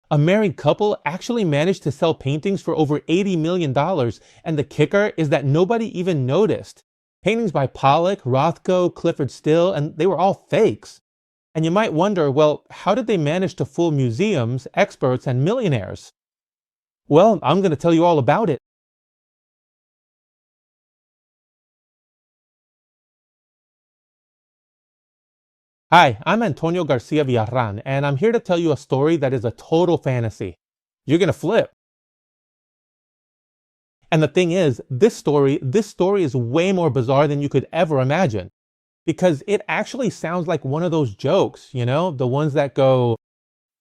A married couple actually managed to sell paintings for over $80 million, and the kicker is that nobody even noticed. Paintings by Pollock, Rothko, Clifford Still, and they were all fakes. And you might wonder, well, how did they manage to fool museums, experts, and millionaires? Well, I'm going to tell you all about it. Hi, I'm Antonio García Villarán, and I'm here to tell you a story that is a total fantasy. You're going to flip. And the thing is, this story is way more bizarre than you could ever imagine. Because it actually sounds like one of those jokes, the ones that go,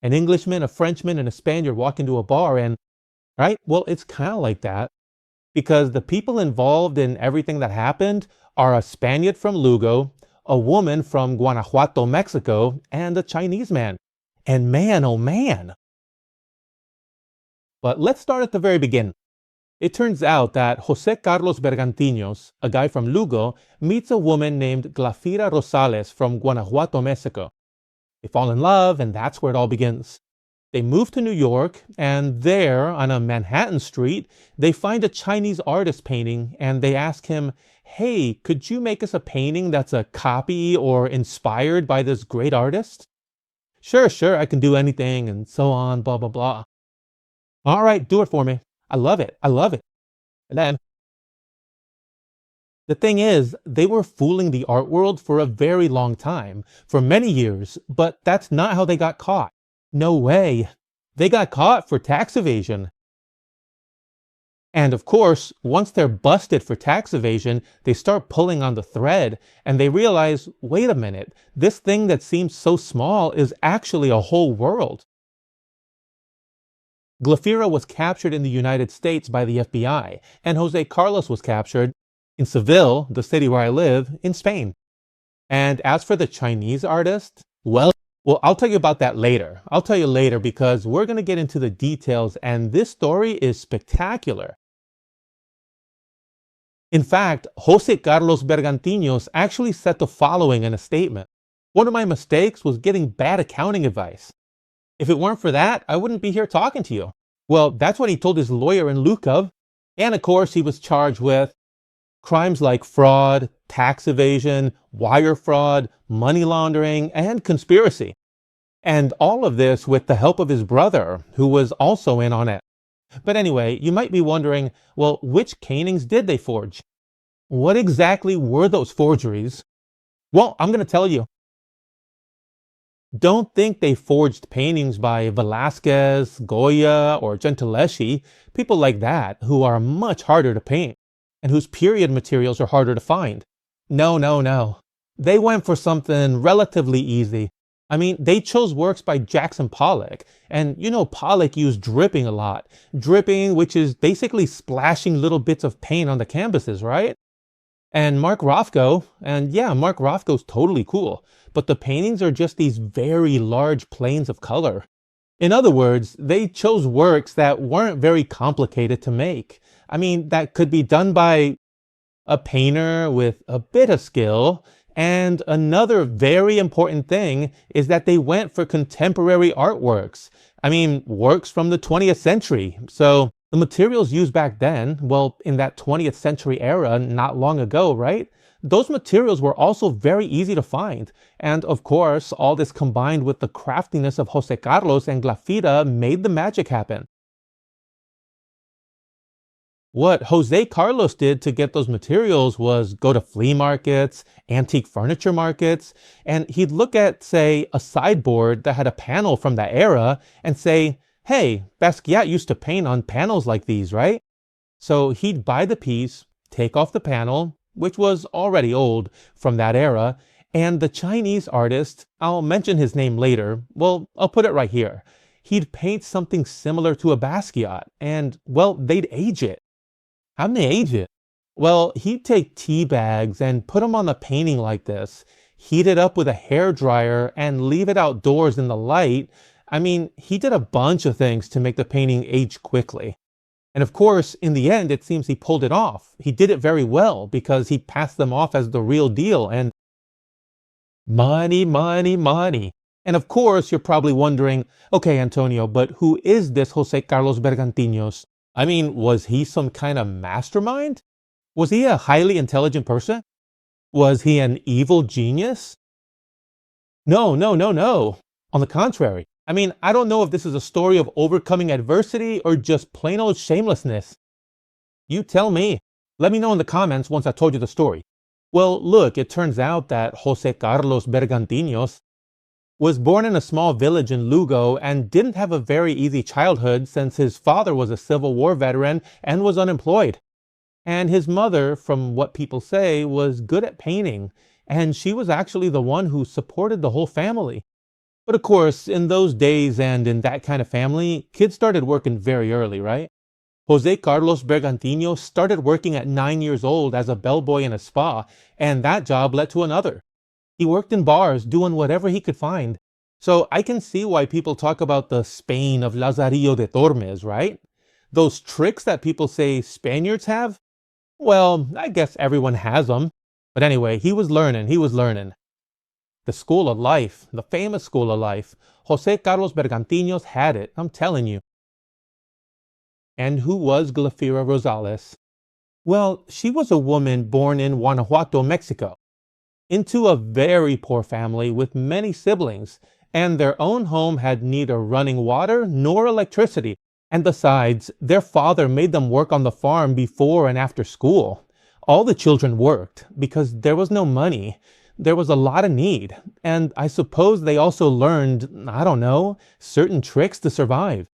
an Englishman, a Frenchman, and a Spaniard walk into a bar and, right? Well, it's kind of like that. Because the people involved in everything that happened are a Spaniard from Lugo, a woman from Guanajuato, Mexico, and a Chinese man. And man, oh man. But let's start at the very beginning. It turns out that José Carlos Bergantiños, a guy from Lugo, meets a woman named Glafira Rosales from Guanajuato, Mexico. They fall in love, and that's where it all begins. They move to New York, and there, on a Manhattan street, they find a Chinese artist painting, and they ask him, hey, could you make us a painting that's a copy or inspired by this great artist? Sure, I can do anything, and so on, blah, blah, blah. All right, do it for me. I love it. And then, the thing is, they were fooling the art world for a very long time, for many years, but that's not how they got caught. No way. They got caught for tax evasion. And of course, once they're busted for tax evasion, they start pulling on the thread and they realize, wait a minute, this thing that seems so small is actually a whole world. Glafira was captured in the United States by the FBI, and Jose Carlos was captured in Seville, the city where I live, in Spain. And as for the Chinese artist, well, I'll tell you about that later. I'll tell you later because we're going to get into the details, and this story is spectacular. In fact, Jose Carlos Bergantiños actually said the following in a statement. One of my mistakes was getting bad accounting advice. If it weren't for that, I wouldn't be here talking to you. Well, that's what he told his lawyer in Lukov. And of course, he was charged with crimes like fraud, tax evasion, wire fraud, money laundering, and conspiracy. And all of this with the help of his brother, who was also in on it. But anyway, you might be wondering, well, which paintings did they forge? What exactly were those forgeries? Well, I'm going to tell you. Don't think they forged paintings by Velázquez, Goya, or Gentileschi, people like that, who are much harder to paint, and whose period materials are harder to find. No. They went for something relatively easy. I mean, they chose works by Jackson Pollock, and Pollock used dripping a lot. Dripping, which is basically splashing little bits of paint on the canvases, right? And Mark Rothko, and yeah, Mark Rothko's totally cool, but the paintings are just these very large planes of color. In other words, they chose works that weren't very complicated to make. I mean, that could be done by a painter with a bit of skill. And another very important thing is that they went for contemporary artworks. I mean, works from the 20th century. So the materials used back then, well, in that 20th century era, not long ago, right? Those materials were also very easy to find. And of course, all this combined with the craftiness of Jose Carlos and Glafira made the magic happen. What Jose Carlos did to get those materials was go to flea markets, antique furniture markets, and he'd look at, say, a sideboard that had a panel from that era and say, hey, Basquiat used to paint on panels like these, right? So he'd buy the piece, take off the panel, which was already old from that era, and the Chinese artist, I'll mention his name later, well, I'll put it right here. He'd paint something similar to a Basquiat, and, well, they'd age it. How'd they age it? Well, he'd take tea bags and put them on the painting like this, heat it up with a hair dryer, and leave it outdoors in the light. I mean, he did a bunch of things to make the painting age quickly. And of course, in the end, it seems he pulled it off. He did it very well because he passed them off as the real deal. And money. And of course, you're probably wondering, okay, Antonio, but who is this Jose Carlos Bergantiños? I mean, was he some kind of mastermind? Was he a highly intelligent person? Was he an evil genius? No, no, no, no. On the contrary. I mean, I don't know if this is a story of overcoming adversity or just plain old shamelessness. You tell me. Let me know in the comments once I told you the story. Well, look, it turns out that Jose Carlos Bergantiños was born in a small village in Lugo and didn't have a very easy childhood since his father was a Civil War veteran and was unemployed. And his mother, from what people say, was good at painting, and she was actually the one who supported the whole family. But of course, in those days and in that kind of family, kids started working very early, right? Jose Carlos Bergantiño started working at 9 years old as a bellboy in a spa, and that job led to another. He worked in bars, doing whatever he could find. So I can see why people talk about the Spain of Lazarillo de Tormes, right? Those tricks that people say Spaniards have? Well, I guess everyone has them. But anyway, he was learning. The school of life, the famous school of life. Jose Carlos Bergantiños had it, I'm telling you. And who was Glafira Rosales? Well, she was a woman born in Guanajuato, Mexico, into a very poor family with many siblings, and their own home had neither running water nor electricity. And besides, their father made them work on the farm before and after school. All the children worked because there was no money. There was a lot of need. And I suppose they also learned, I don't know, certain tricks to survive.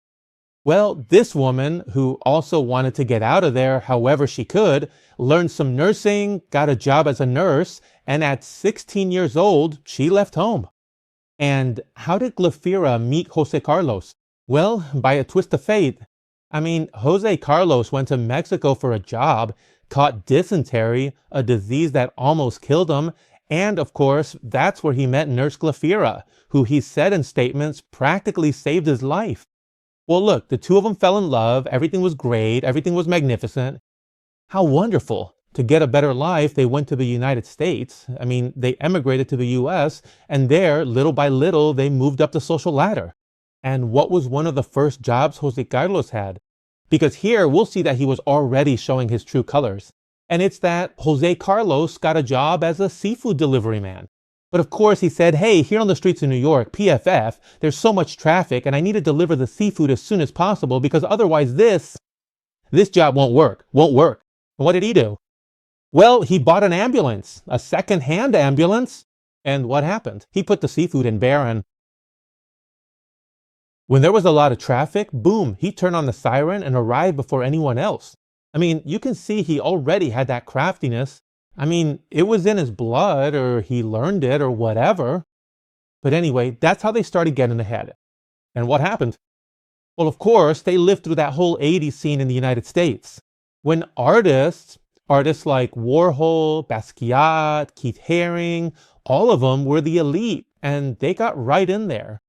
Well, this woman, who also wanted to get out of there however she could, learned some nursing, got a job as a nurse, and at 16 years old, she left home. And how did Glafira meet Jose Carlos? Well, by a twist of fate. I mean, Jose Carlos went to Mexico for a job, caught dysentery, a disease that almost killed him, and of course, that's where he met Nurse Glafira, who he said in statements practically saved his life. Well, look, the two of them fell in love, everything was great, everything was magnificent. How wonderful. To get a better life, they went to the United States. I mean, they emigrated to the US, and there, little by little, they moved up the social ladder. And what was one of the first jobs Jose Carlos had? Because here, we'll see that he was already showing his true colors. And it's that Jose Carlos got a job as a seafood delivery man. But of course, he said, hey, here on the streets of New York, PFF, there's so much traffic, and I need to deliver the seafood as soon as possible because otherwise this job won't work. And what did he do? Well, he bought an ambulance, a second-hand ambulance. And what happened? He put the seafood in Villarán. When there was a lot of traffic, boom, he turned on the siren and arrived before anyone else. I mean, you can see he already had that craftiness. I mean, it was in his blood, or he learned it, or whatever. But anyway, that's how they started getting ahead. And what happened? Well, of course, they lived through that whole 80s scene in the United States. When artists like Warhol, Basquiat, Keith Haring, all of them were the elite, and they got right in there.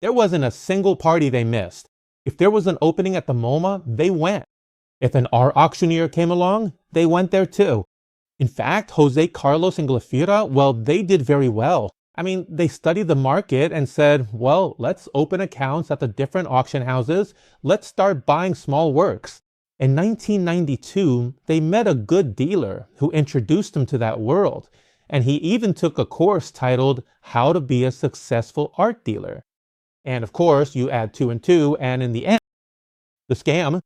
There wasn't a single party they missed. If there was an opening at the MoMA, they went. If an art auctioneer came along, they went there too. In fact, Jose Carlos and Glafira, well, they did very well. I mean, they studied the market and said, well, let's open accounts at the different auction houses. Let's start buying small works. In 1992, they met a good dealer who introduced them to that world. And he even took a course titled How to Be a Successful Art Dealer. And of course, you add 2 and 2, and in the end, the scam.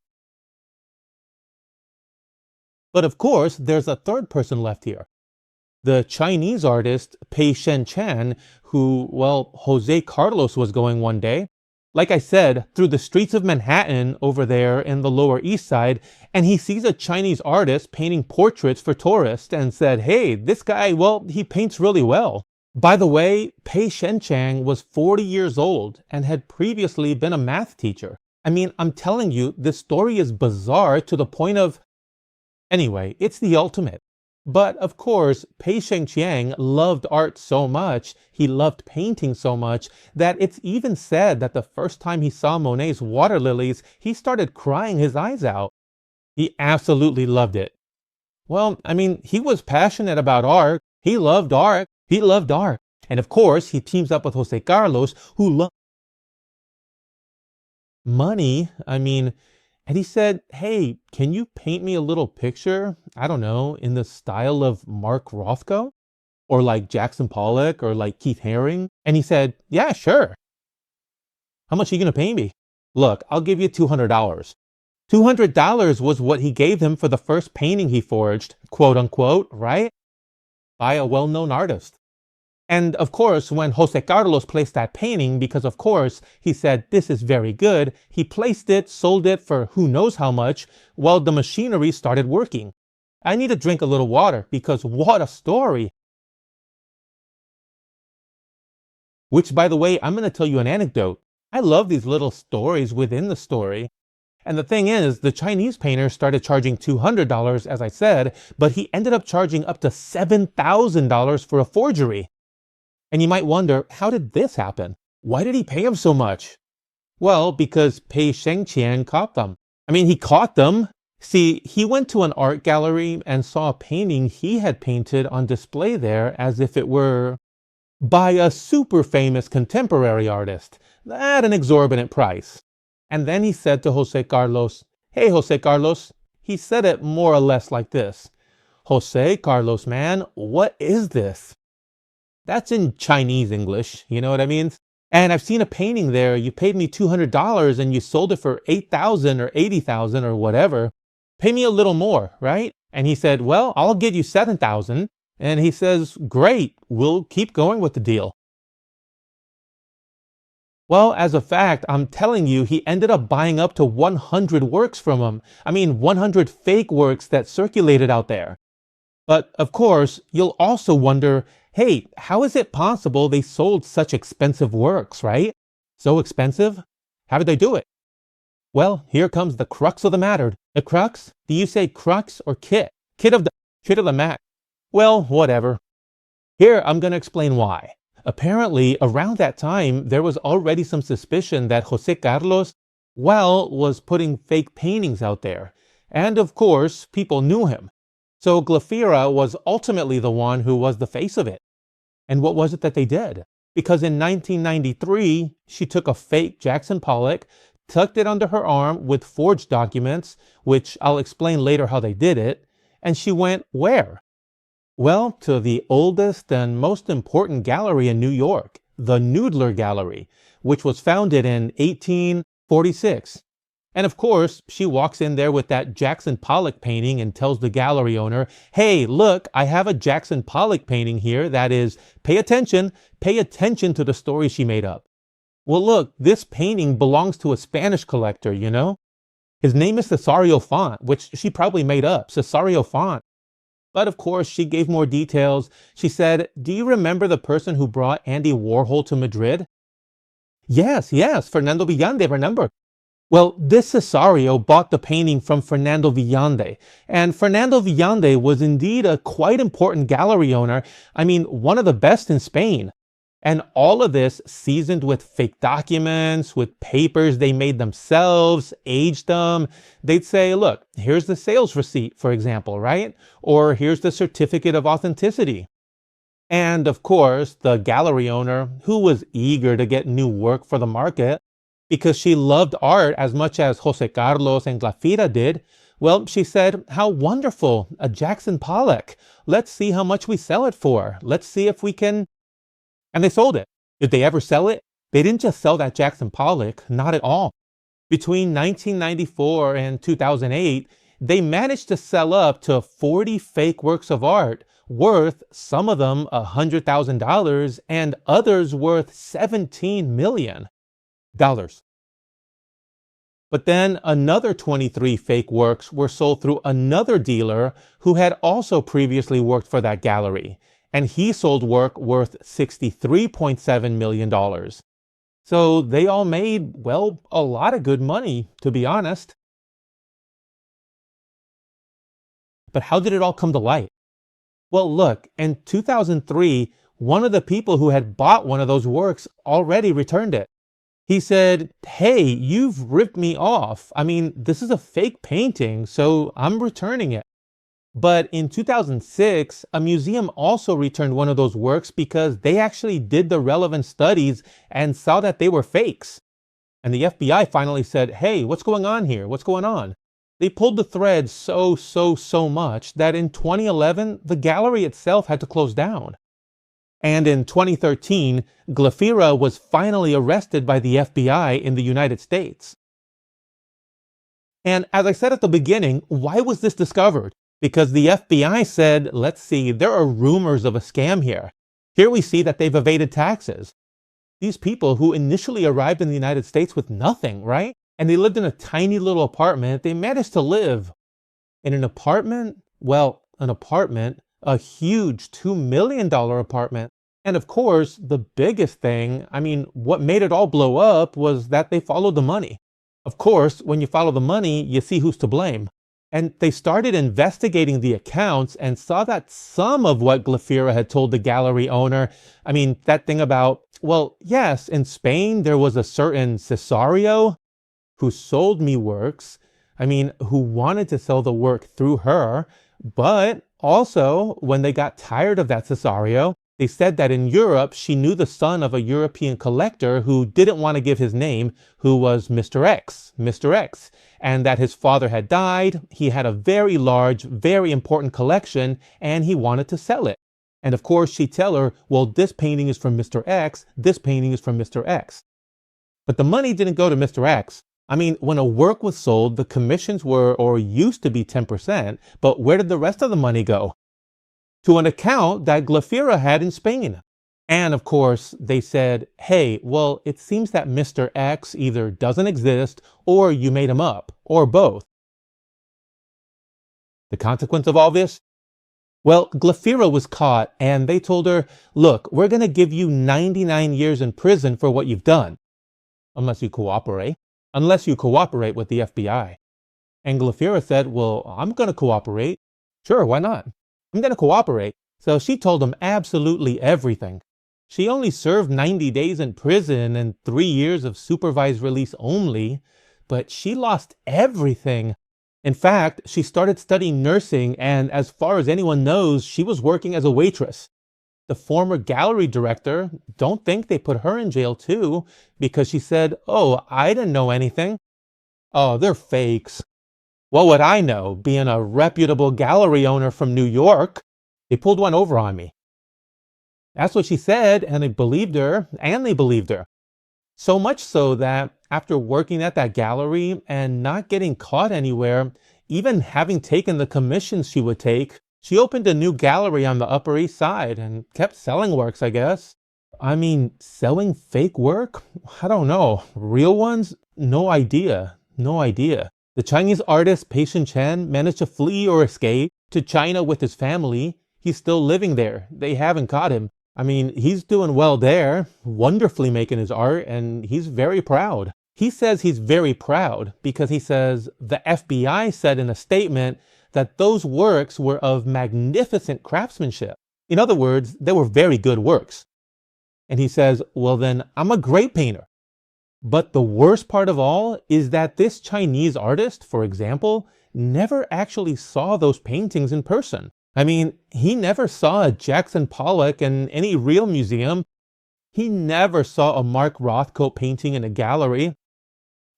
But of course, there's a third person left here. The Chinese artist Pei Shen-Chan, who, well, Jose Carlos was going one day. Like I said, through the streets of Manhattan over there in the Lower East Side, and he sees a Chinese artist painting portraits for tourists and said, hey, this guy, well, he paints really well. By the way, Pei Shen-Chan was 40 years old and had previously been a math teacher. I mean, I'm telling you, this story is bizarre to the point of... Anyway, it's the ultimate. But of course, Pei Shen-Chan loved art so much, he loved painting so much, that it's even said that the first time he saw Monet's water lilies, he started crying his eyes out. He absolutely loved it. Well, I mean, he was passionate about art. He loved art. And of course, he teams up with Jose Carlos, who loves money. And he said, hey, can you paint me a little picture? I don't know, in the style of Mark Rothko? Or like Jackson Pollock or like Keith Haring? And he said, yeah, sure. How much are you going to pay me? Look, I'll give you $200. $200 was what he gave him for the first painting he forged, quote unquote, right? By a well-known artist. And of course, when Jose Carlos placed that painting, because of course, he said, this is very good, he placed it, sold it for who knows how much, while the machinery started working. I need to drink a little water, because what a story. Which, by the way, I'm going to tell you an anecdote. I love these little stories within the story. And the thing is, the Chinese painter started charging $200, as I said, but he ended up charging up to $7,000 for a forgery. And you might wonder, how did this happen? Why did he pay him so much? Well, because Pei Shengqian caught them. He caught them. See, he went to an art gallery and saw a painting he had painted on display there as if it were by a super famous contemporary artist at an exorbitant price. And then he said to Jose Carlos, hey, Jose Carlos, he said it more or less like this. Jose Carlos, man, what is this? That's in Chinese English, you know what I mean? And I've seen a painting there, you paid me $200 and you sold it for $8,000 or $80,000 or whatever. Pay me a little more, right? And he said, well, I'll give you $7,000. And he says, great, we'll keep going with the deal. Well, as a fact, I'm telling you, he ended up buying up to 100 works from him. 100 fake works that circulated out there. But of course, you'll also wonder, hey, how is it possible they sold such expensive works, right? So expensive? How did they do it? Well, here comes the crux of the matter. The crux? Do you say crux or kit? Kit of the mat. Well, whatever. Here, I'm going to explain why. Apparently, around that time, there was already some suspicion that Jose Carlos, was putting fake paintings out there. And of course, people knew him. So Glafira was ultimately the one who was the face of it. And what was it that they did? Because in 1993, she took a fake Jackson Pollock, tucked it under her arm with forged documents, which I'll explain later how they did it, and she went where? Well, to the oldest and most important gallery in New York, the Noodler Gallery, which was founded in 1846. And of course, she walks in there with that Jackson Pollock painting and tells the gallery owner, hey, look, I have a Jackson Pollock painting here that is, pay attention to the story she made up. Well, look, this painting belongs to a Spanish collector, you know? His name is Cesario Font, which she probably made up, Cesario Font. But of course, she gave more details. She said, do you remember the person who brought Andy Warhol to Madrid? Yes, Fernando Villande, remember? Well, this Cesario bought the painting from Fernando Villande. And Fernando Villande was indeed a quite important gallery owner. One of the best in Spain. And all of this seasoned with fake documents, with papers they made themselves, aged them. They'd say, look, here's the sales receipt, for example, right? Or here's the certificate of authenticity. And of course, the gallery owner, who was eager to get new work for the market, because she loved art as much as Jose Carlos and Glafira did, well, she said, how wonderful, a Jackson Pollock. Let's see how much we sell it for. Let's see if we can... And they sold it. Did they ever sell it? They didn't just sell that Jackson Pollock, not at all. Between 1994 and 2008, they managed to sell up to 40 fake works of art worth, some of them $100,000 and others worth $17 million. But then another 23 fake works were sold through another dealer who had also previously worked for that gallery. And he sold work worth $63.7 million. So they all made, well, a lot of good money, to be honest. But how did it all come to light? Well, look, in 2003, one of the people who had bought one of those works already returned it. He said, hey, you've ripped me off. This is a fake painting, so I'm returning it. But in 2006, a museum also returned one of those works because they actually did the relevant studies and saw that they were fakes. And the FBI finally said, hey, what's going on here? What's going on? They pulled the thread so much that in 2011, the gallery itself had to close down. And in 2013, Glafira was finally arrested by the FBI in the United States. And as I said at the beginning, why was this discovered? Because the FBI said, let's see, there are rumors of a scam here. Here we see that they've evaded taxes. These people who initially arrived in the United States with nothing, right? And they lived in a tiny little apartment. They managed to live in an apartment. Well, an apartment, a huge $2 million apartment. And of course, the biggest thing, what made it all blow up was that they followed the money. Of course, when you follow the money, you see who's to blame. And they started investigating the accounts and saw that some of what Glafira had told the gallery owner, that thing about, well, yes, in Spain there was a certain Cesario who sold me works, who wanted to sell the work through her, but also when they got tired of that Cesario, they said that in Europe, she knew the son of a European collector who didn't want to give his name, who was Mr. X, and that his father had died. He had a very large, very important collection, and he wanted to sell it. And of course, she'd tell her, well, this painting is from Mr. X, this painting is from Mr. X. But the money didn't go to Mr. X. When a work was sold, the commissions were, or used to be 10%, but where did the rest of the money go? To an account that Glafira had in Spain. And of course, they said, hey, well, it seems that Mr. X either doesn't exist or you made him up, or both. The consequence of all this? Well, Glafira was caught and they told her, look, we're going to give you 99 years in prison for what you've done. Unless you cooperate with the FBI. And Glafira said, well, I'm going to cooperate. Sure, why not? I'm going to cooperate. So she told him absolutely everything. She only served 90 days in prison and 3 years of supervised release only, but she lost everything. In fact, she started studying nursing, and as far as anyone knows, she was working as a waitress. The former gallery director, don't think they put her in jail too, because she said, oh, I didn't know anything. Oh, they're fakes. What would I know, being a reputable gallery owner from New York? They pulled one over on me. That's what she said, and they believed her. So much so that after working at that gallery and not getting caught anywhere, even having taken the commissions she would take, she opened a new gallery on the Upper East Side and kept selling works, I guess. Selling fake work? I don't know. Real ones? No idea. The Chinese artist Pei Shin-chen managed to flee or escape to China with his family. He's still living there. They haven't caught him. He's doing well there, wonderfully making his art, and he's very proud. He says he's very proud because he says the FBI said in a statement that those works were of magnificent craftsmanship. In other words, they were very good works. And he says, well then, I'm a great painter. But the worst part of all is that this Chinese artist, for example, never actually saw those paintings in person. He never saw a Jackson Pollock in any real museum. He never saw a Mark Rothko painting in a gallery.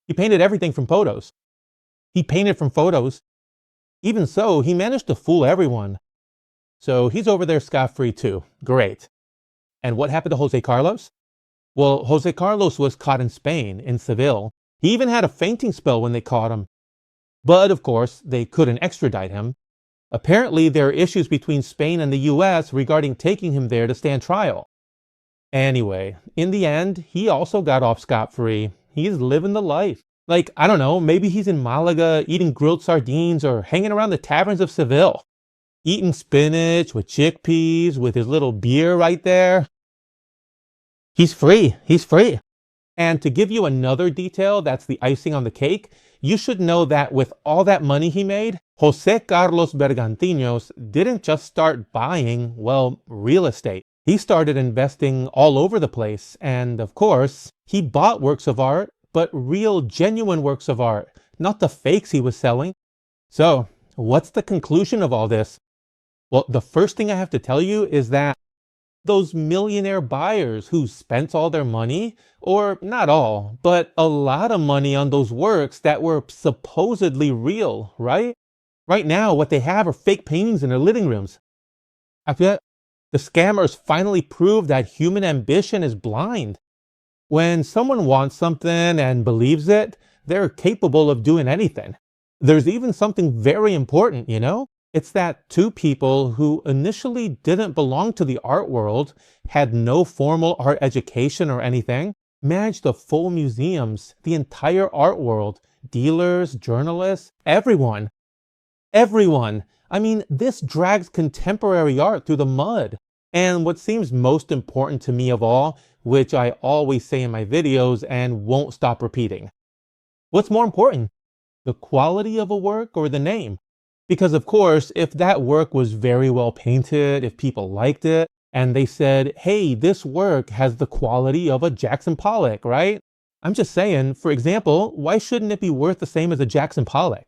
He painted everything from photos. Even so, he managed to fool everyone. So he's over there scot-free too. Great. And what happened to Jose Carlos? Well, Jose Carlos was caught in Spain, in Seville. He even had a fainting spell when they caught him. But of course, they couldn't extradite him. Apparently, there are issues between Spain and the US regarding taking him there to stand trial. Anyway, in the end, he also got off scot-free. He's living the life. I don't know, maybe he's in Malaga eating grilled sardines or hanging around the taverns of Seville. Eating spinach with chickpeas with his little beer right there. He's free. And to give you another detail that's the icing on the cake, you should know that with all that money he made, Jose Carlos Bergantiños didn't just start buying, real estate. He started investing all over the place. And of course, he bought works of art, but real, genuine works of art, not the fakes he was selling. So, What's the conclusion of all this? Well, the first thing I have to tell you is that those millionaire buyers who spent all their money, or not all, but a lot of money on those works that were supposedly real, right? Right now, what they have are fake paintings in their living rooms. After that, the scammers finally proved that human ambition is blind. When someone wants something and believes it, they're capable of doing anything. There's even something very important, It's that two people who initially didn't belong to the art world, had no formal art education or anything, managed to fool museums, the entire art world, dealers, journalists, everyone. Everyone. I mean, this drags contemporary art through the mud. And what seems most important to me of all, which I always say in my videos and won't stop repeating. What's more important, the quality of a work or the name? Because of course, if that work was very well painted, if people liked it, and they said, hey, this work has the quality of a Jackson Pollock, right? I'm just saying, for example, why shouldn't it be worth the same as a Jackson Pollock?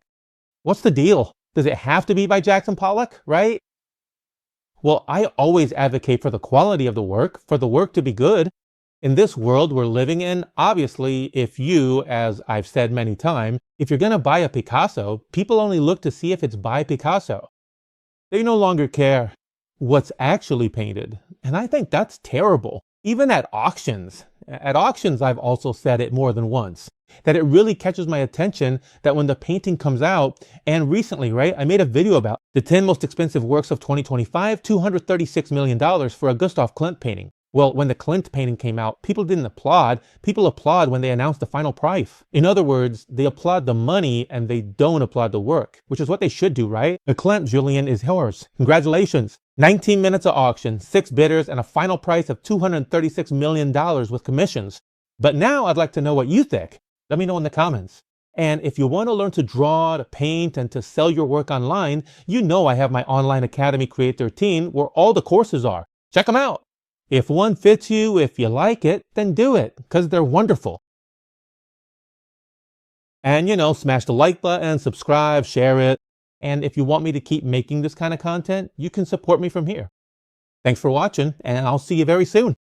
What's the deal? Does it have to be by Jackson Pollock, right? Well, I always advocate for the quality of the work, for the work to be good. In this world we're living in, obviously, if you, as I've said many times, if you're going to buy a Picasso, people only look to see if it's by Picasso. They no longer care what's actually painted. And I think that's terrible. Even at auctions. At auctions, I've also said it more than once, that it really catches my attention that when the painting comes out, and recently, right, I made a video about the 10 most expensive works of 2025, $236 million for a Gustav Klimt painting. Well, when the Klimt painting came out, people didn't applaud. People applaud when they announce the final price. In other words, they applaud the money and they don't applaud the work, which is what they should do, right? The Klimt, Julian, is yours. Congratulations. 19 minutes of auction, 6 bidders, and a final price of $236 million with commissions. But now I'd like to know what you think. Let me know in the comments. And if you want to learn to draw, to paint, and to sell your work online, you know I have my online academy, Create 13, where all the courses are. Check them out. If one fits you, if you like it, then do it, because they're wonderful. And smash the like button, subscribe, share it. And if you want me to keep making this kind of content, you can support me from here. Thanks for watching, and I'll see you very soon.